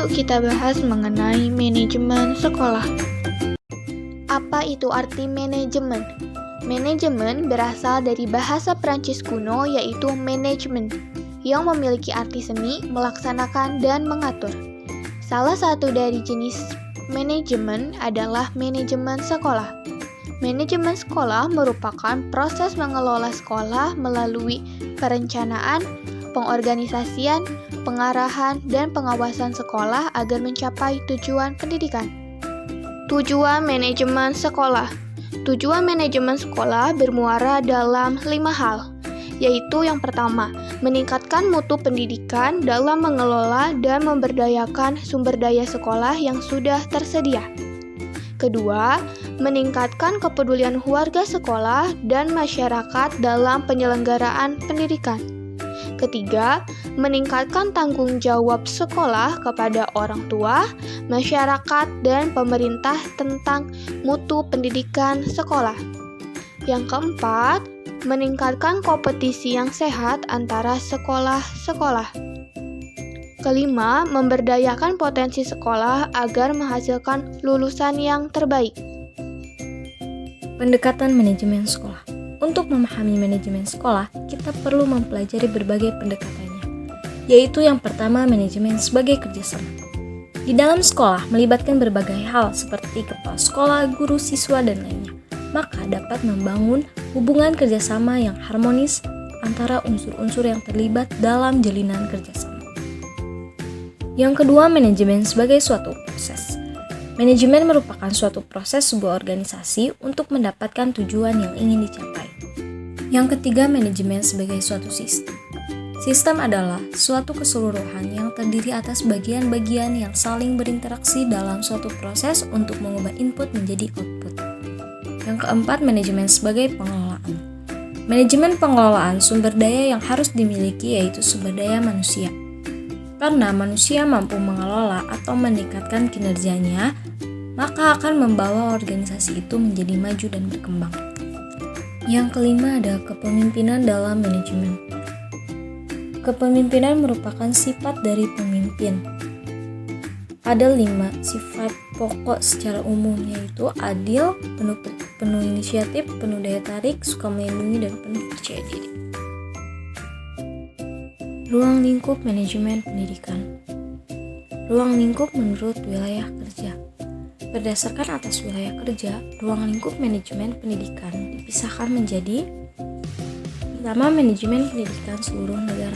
yuk kita bahas mengenai manajemen sekolah. Apa itu arti manajemen? Manajemen berasal dari bahasa Prancis kuno yaitu management, yang memiliki arti seni, melaksanakan, dan mengatur. Salah satu dari jenis manajemen adalah manajemen sekolah. Manajemen sekolah merupakan proses mengelola sekolah melalui perencanaan, pengorganisasian, pengarahan, dan pengawasan sekolah agar mencapai tujuan pendidikan. Tujuan manajemen sekolah. Tujuan manajemen sekolah bermuara dalam 5 hal, yaitu yang pertama, meningkatkan mutu pendidikan dalam mengelola dan memberdayakan sumber daya sekolah yang sudah tersedia. Kedua, meningkatkan kepedulian warga sekolah dan masyarakat dalam penyelenggaraan pendidikan. Ketiga, meningkatkan tanggung jawab sekolah kepada orang tua, masyarakat, dan pemerintah tentang mutu pendidikan sekolah. Yang keempat, meningkatkan kompetisi yang sehat antara sekolah-sekolah. Kelima, memberdayakan potensi sekolah agar menghasilkan lulusan yang terbaik. Pendekatan manajemen sekolah. Untuk memahami manajemen sekolah, kita perlu mempelajari berbagai pendekatannya, yaitu yang pertama, manajemen sebagai kerjasama. Di dalam sekolah, melibatkan berbagai hal seperti kepala sekolah, guru, siswa, dan lainnya. Maka dapat membangun hubungan kerjasama yang harmonis antara unsur-unsur yang terlibat dalam jalinan kerjasama. Yang kedua, manajemen sebagai suatu proses. Manajemen merupakan suatu proses sebuah organisasi untuk mendapatkan tujuan yang ingin dicapai. Yang ketiga, manajemen sebagai suatu sistem. Sistem adalah suatu keseluruhan yang terdiri atas bagian-bagian yang saling berinteraksi dalam suatu proses untuk mengubah input menjadi output. Yang keempat, manajemen sebagai pengelolaan. Manajemen pengelolaan sumber daya yang harus dimiliki yaitu sumber daya manusia. Karena manusia mampu mengelola atau meningkatkan kinerjanya, maka akan membawa organisasi itu menjadi maju dan berkembang. Yang kelima ada kepemimpinan dalam manajemen. Kepemimpinan merupakan sifat dari pemimpin. Ada 5 sifat pokok secara umum, yaitu adil, penuh inisiatif, penuh daya tarik, suka melindungi, dan penuh percaya diri. Ruang lingkup manajemen pendidikan. Ruang lingkup menurut wilayah kerja. Berdasarkan atas wilayah kerja, ruang lingkup manajemen pendidikan dipisahkan menjadi: pertama, manajemen pendidikan seluruh negara.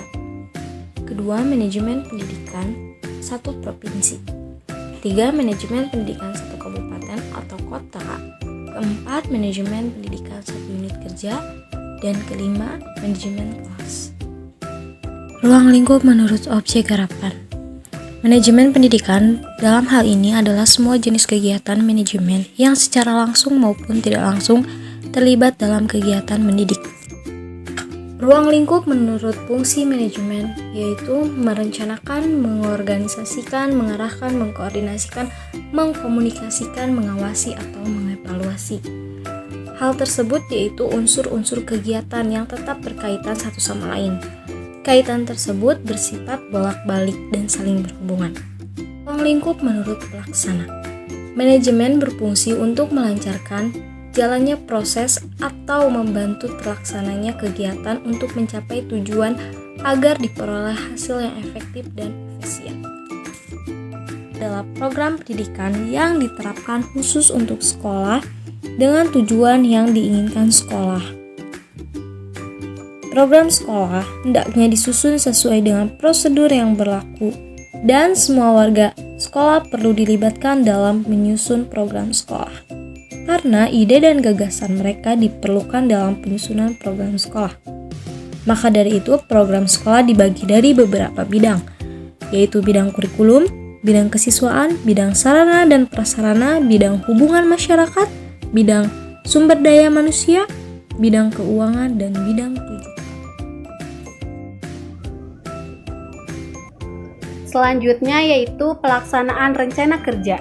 Kedua, manajemen pendidikan satu provinsi. Tiga, manajemen pendidikan satu kabupaten atau kota. Keempat, manajemen pendidikan satu unit kerja. Dan kelima, manajemen kelas. Ruang lingkup menurut objek garapan. Manajemen pendidikan dalam hal ini adalah semua jenis kegiatan manajemen yang secara langsung maupun tidak langsung terlibat dalam kegiatan mendidik. Ruang lingkup menurut fungsi manajemen yaitu merencanakan, mengorganisasikan, mengarahkan, mengkoordinasikan, mengkomunikasikan, mengawasi, atau mengevaluasi. Hal tersebut yaitu unsur-unsur kegiatan yang tetap berkaitan satu sama lain. Kaitan tersebut bersifat bolak-balik dan saling berhubungan. Ruang lingkup menurut pelaksana. Manajemen berfungsi untuk melancarkan jalannya proses atau membantu terlaksananya kegiatan untuk mencapai tujuan agar diperoleh hasil yang efektif dan efisien. Adalah program pendidikan yang diterapkan khusus untuk sekolah dengan tujuan yang diinginkan sekolah. Program sekolah hendaknya disusun sesuai dengan prosedur yang berlaku dan semua warga sekolah perlu dilibatkan dalam menyusun program sekolah. Karena ide dan gagasan mereka diperlukan dalam penyusunan program sekolah. Maka dari itu program sekolah dibagi dari beberapa bidang, yaitu bidang kurikulum, bidang kesiswaan, bidang sarana dan prasarana, bidang hubungan masyarakat, bidang sumber daya manusia, bidang keuangan, dan bidang rujukan. Selanjutnya yaitu pelaksanaan rencana kerja.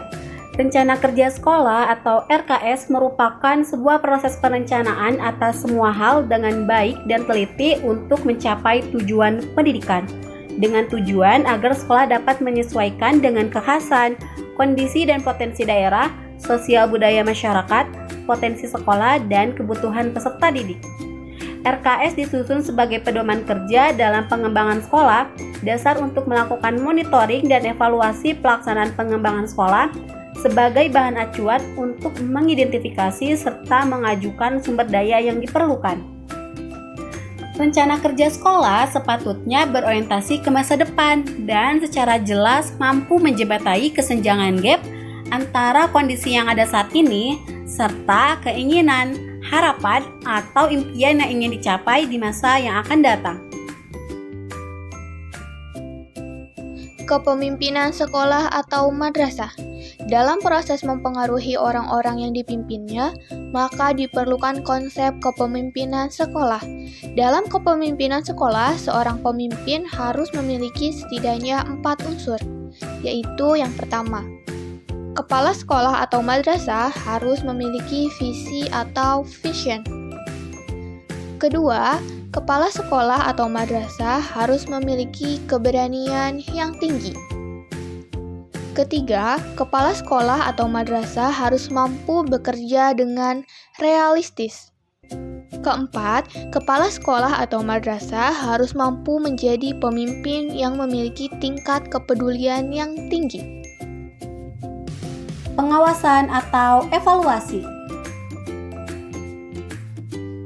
Rencana kerja sekolah atau RKS merupakan sebuah proses perencanaan atas semua hal dengan baik dan teliti untuk mencapai tujuan pendidikan. dengan tujuan agar sekolah dapat menyesuaikan dengan kekhasan, kondisi dan potensi daerah, sosial budaya masyarakat, potensi sekolah, dan kebutuhan peserta didik. RKS disusun sebagai pedoman kerja dalam pengembangan sekolah, dasar untuk melakukan monitoring dan evaluasi pelaksanaan pengembangan sekolah, sebagai bahan acuan untuk mengidentifikasi serta mengajukan sumber daya yang diperlukan. Rencana kerja sekolah sepatutnya berorientasi ke masa depan dan secara jelas mampu menjembatani kesenjangan gap antara kondisi yang ada saat ini serta keinginan, harapan, atau impian yang ingin dicapai di masa yang akan datang. Kepemimpinan sekolah atau madrasah. Dalam proses mempengaruhi orang-orang yang dipimpinnya, maka diperlukan konsep kepemimpinan sekolah. Dalam kepemimpinan sekolah, seorang pemimpin harus memiliki setidaknya 4 unsur, yaitu yang pertama, kepala sekolah atau madrasah harus memiliki visi atau vision. Kedua, kepala sekolah atau madrasah harus memiliki keberanian yang tinggi. Ketiga, kepala sekolah atau madrasah harus mampu bekerja dengan realistis. Keempat, kepala sekolah atau madrasah harus mampu menjadi pemimpin yang memiliki tingkat kepedulian yang tinggi. Pengawasan atau evaluasi.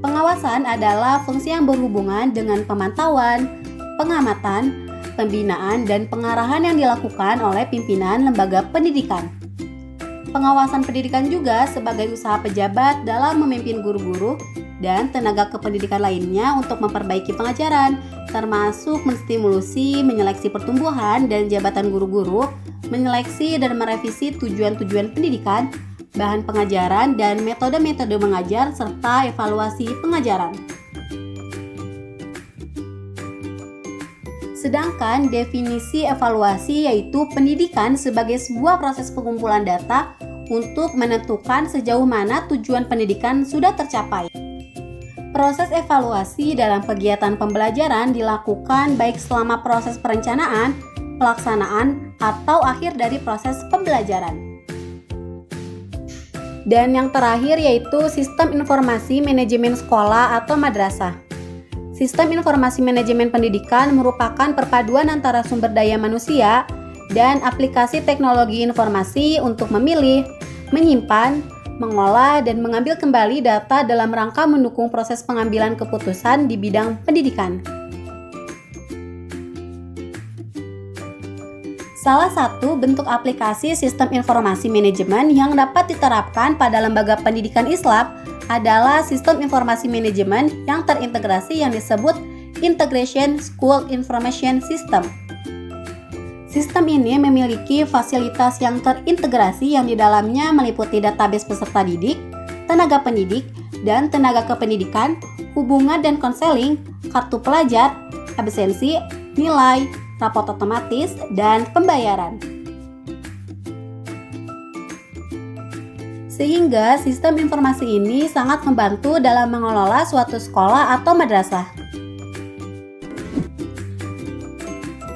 Pengawasan adalah fungsi yang berhubungan dengan pemantauan, pengamatan, pembinaan, dan pengarahan yang dilakukan oleh pimpinan lembaga pendidikan. Pengawasan pendidikan juga sebagai usaha pejabat dalam memimpin guru-guru dan tenaga kependidikan lainnya untuk memperbaiki pengajaran, termasuk menstimulusi, menyeleksi pertumbuhan dan jabatan guru-guru, menyeleksi dan merevisi tujuan-tujuan pendidikan, bahan pengajaran, dan metode-metode mengajar, serta evaluasi pengajaran. Sedangkan definisi evaluasi yaitu pendidikan sebagai sebuah proses pengumpulan data untuk menentukan sejauh mana tujuan pendidikan sudah tercapai. Proses evaluasi dalam kegiatan pembelajaran dilakukan baik selama proses perencanaan, pelaksanaan, atau akhir dari proses pembelajaran. Dan yang terakhir yaitu sistem informasi manajemen sekolah atau madrasah. Sistem informasi manajemen pendidikan merupakan perpaduan antara sumber daya manusia dan aplikasi teknologi informasi untuk memilih, menyimpan, mengolah, dan mengambil kembali data dalam rangka mendukung proses pengambilan keputusan di bidang pendidikan. Salah satu bentuk aplikasi sistem informasi manajemen yang dapat diterapkan pada lembaga pendidikan Islam adalah sistem informasi manajemen yang terintegrasi yang disebut Integration School Information System. Sistem ini memiliki fasilitas yang terintegrasi yang di dalamnya meliputi database peserta didik, tenaga pendidik, dan tenaga kependidikan, hubungan dan konseling, kartu pelajar, absensi, nilai, raport otomatis, dan pembayaran. Sehingga sistem informasi ini sangat membantu dalam mengelola suatu sekolah atau madrasah.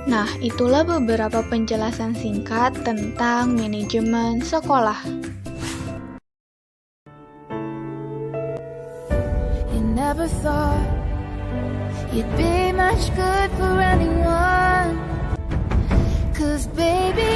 Nah, itulah beberapa penjelasan singkat tentang manajemen sekolah. You never thought you'd be much good for anyone, 'cause baby